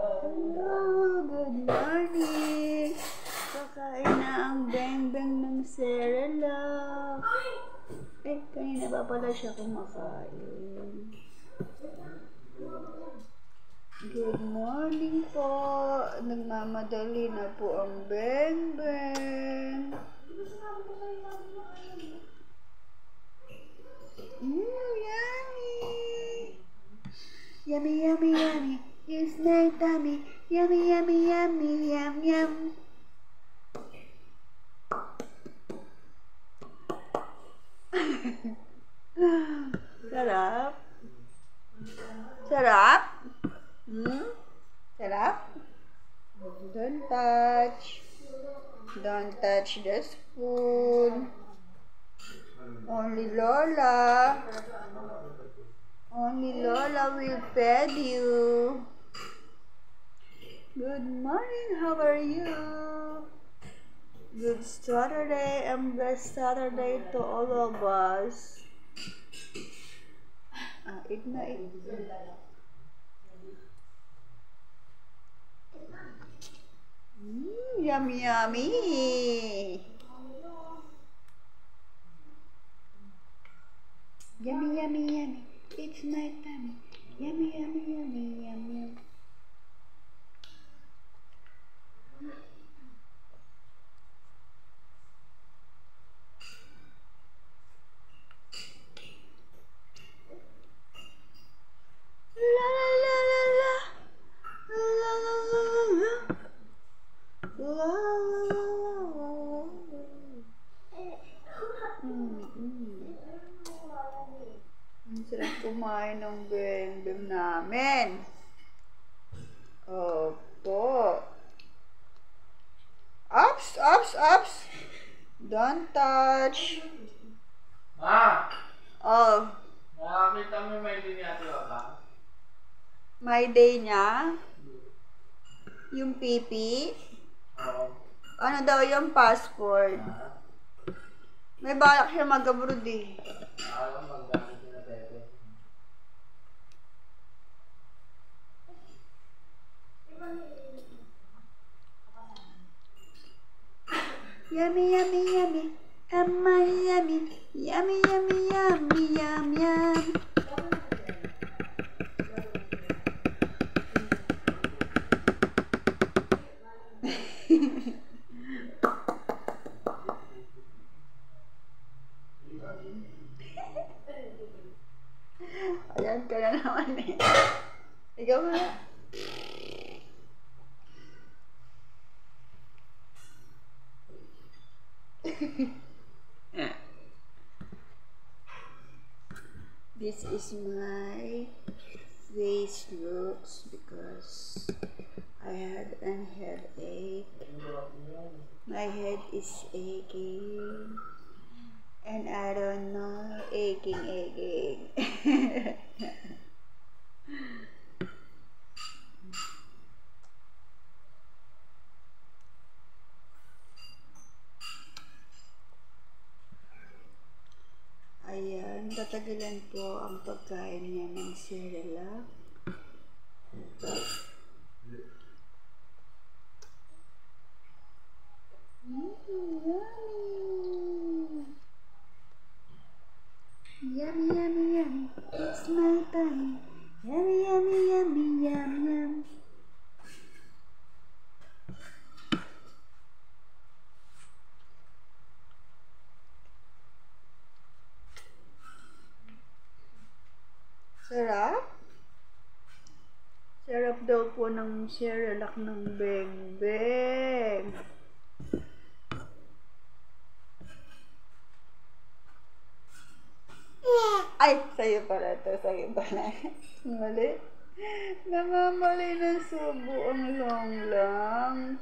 Hello, good morning. Kakain na ang beng-beng ng Cerelac. Kanina pa pala siya kumakain. Good morning po. Nagmamadali na po ang beng-beng. Yummy! Yummy, yummy, yummy. It's my tummy. Yummy, yummy, yummy, yum, yum. Sarap? Sarap? Sarap? Don't touch. Don't touch the spoon. Only Lola. Only Lola will fed you. Good morning, how are you? Good Saturday and blessed Saturday to all of us. Eat na, eat. Yummy, yummy. Yummy, yummy, yummy. It's my tummy. Yummy, yummy, yummy, yum, yum. La la la la la. La la la la la. La la la la la. Ang sarap kumain ng beng-beng namin. Opo. Ups, ups, ups. Don't touch. Ma! Oh. Nakakita mo may day niya ito ba? My day niya? Yung pipi? Oo. Ano daw yung passport? May balak siya mag-abroad eh. Alam, magdamit niya na Pepe. Yummy, yummy, yummy. Amma, yummy. Yummy, yummy, yummy, yum, yum. Ayan ka na naman eh. Ikaw nga. This is my face looks because I had a headache. My head is aching. And I don't know, aching. Ayan, tatagalan po ang pagkain niya ng Cerelac. Yummy, yummy, yummy. It's my tummy. Yummy, yummy, yummy, yum, yum. Sarap? Sarap daw po ng Cerelac ng beng-beng. Ay, sa'yo pala ito. Sa'yo pala. Mali. Namamali ng subo ang long lang.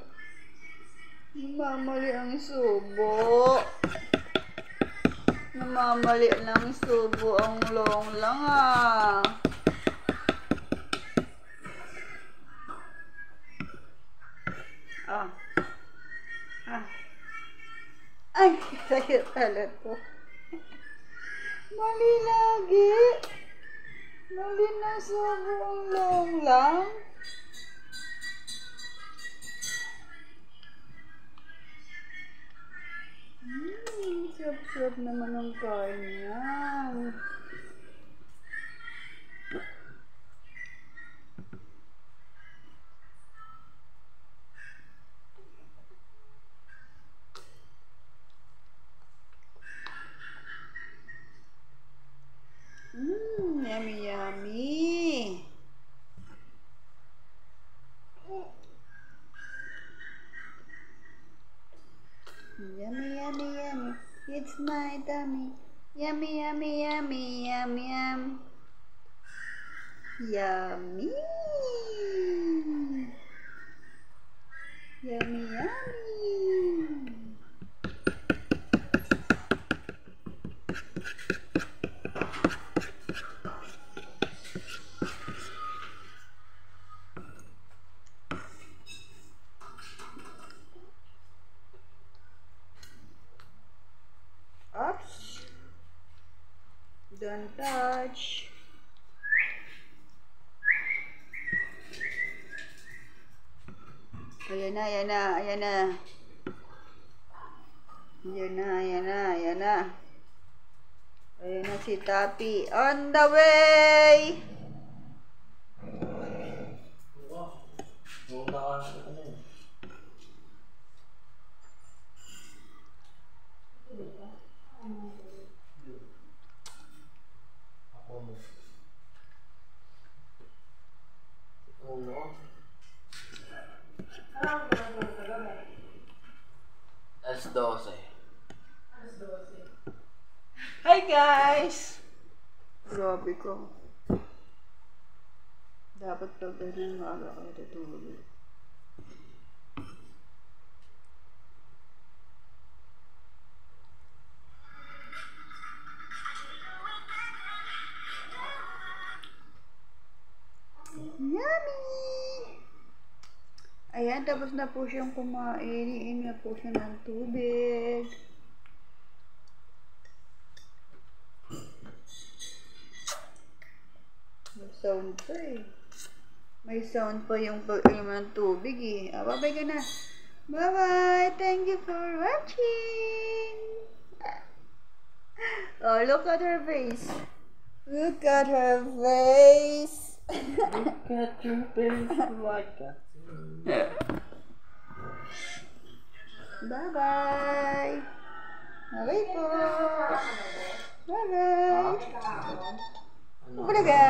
Namamali ang subo. Namamali ng subo ang long lang ah. Ay, sa'yo pala ito. Mali lagi. Mali na sobrang long lang. sarap-sarap naman ang kain yan. Yummy, yummy. Yummy, yummy, yummy. It's my tummy. Yummy, yummy, yummy, yum, yum. Yummy. Yummy, yummy. Oops. Don't touch. Ayan na, ayan na, ayan na. Ayan na, ayan na, ayan na. Ayan na si Tapi. On the way! Alas 12. Hi guys! Grabe ko. Dapat pag ganun maaga kayo tutulog. Yummy! Ayan, tapos na po siyang kumain. Iinom na po siya ng tubig. May sound pa eh. May sound pa yung pag-inom ng tubig eh. Bye-bye ka na. Bye-bye! Thank you for watching! Oh, look at her face. Look at her face. Look at your face like that. Bye-bye! Bye-bye po! Bye-bye! Ano? Bulaga!